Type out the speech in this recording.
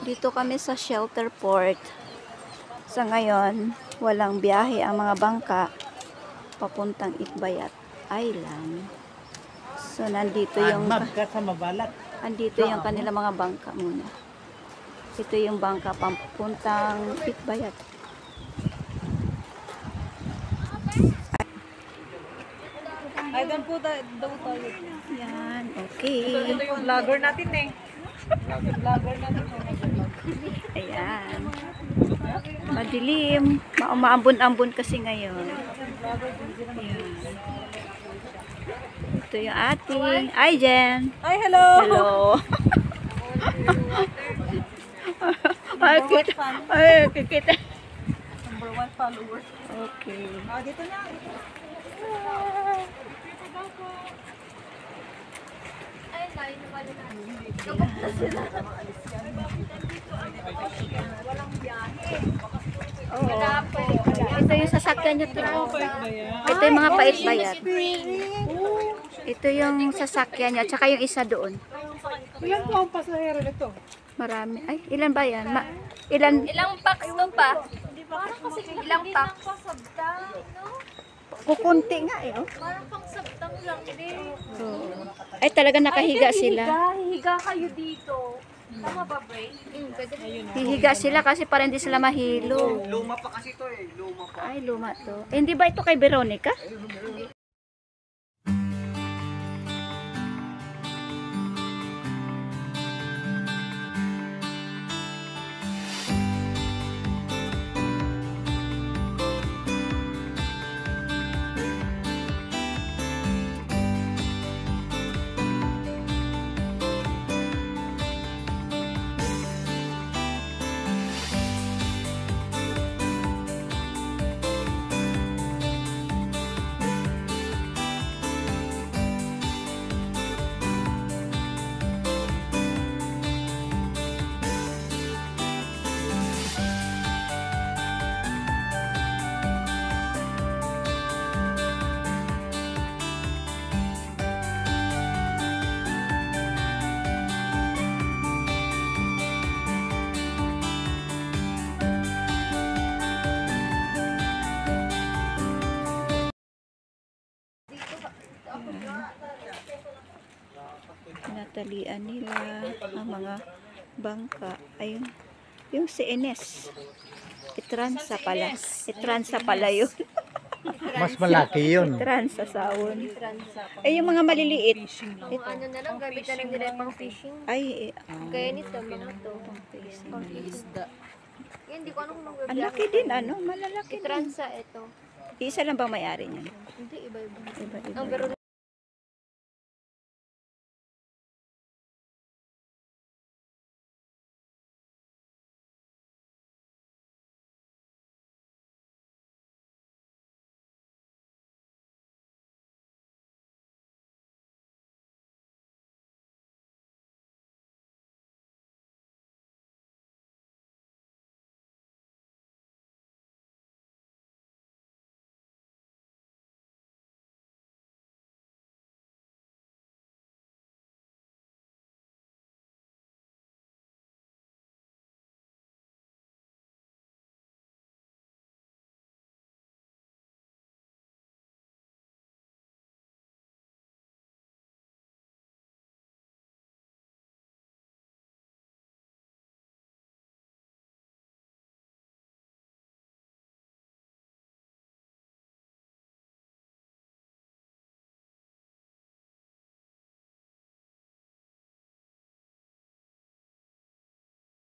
Dito kami sa shelter port. Sa ngayon, walang biyahe ang mga bangka papuntang Itbayat Island. So, nandito yung kanila mga bangka muna. Ito yung bangka papuntang Itbayat. Ay, doon po daw tayo. Yan, okay. Ito yung vlogger natin eh. Vlogger natin. Ayan. Madilim. Maambon-ambon kasi ngayon. Ayan. Ito yung ating. Hi, Jen. Ay, hello. Hello. Number 1 fan. Ay, kikita. Number 1 follower. Okay. Ah, dito na. Ito yung sasakyan nyo. Ito yung mga pait-bayat. Ito yung sasakyan niya. Tsaka yung isa doon. Ilan po ang pasahero nito? Marami. Ay, ilan ba yan? Ilan? Ilang packs to pa? Ilang packs? Kukunti nga eh. Oh. Parang pang sabtang lang din. So, ay, talaga nakahiga sila. Higa kayo dito. Tama ba, Bray? Pwede. Hihiga sila kasi para hindi sila mahilo. Luma pa kasi to eh. Luma pa. Ay, luma to. Eh, hindi ba ito kay Veronica? Tinatalian nila ang mga bangka. Ayun. Yung si Ines. Itransa pala. Itransa pala yun. Mas malaki yun. Itransa sawon. Ay, yung mga maliliit. Ito. Ano na lang, gamit na lang nila pang fishing. Ay, Kaya nito, mga to. Pang isda. Yan, hindi ko ano kung ang magbibiyak. laki din, ano? Malalaki din. Itransa ito. Isa lang bang may-ari niyan? Hindi, iba-iba. Iba-iba. Ang pero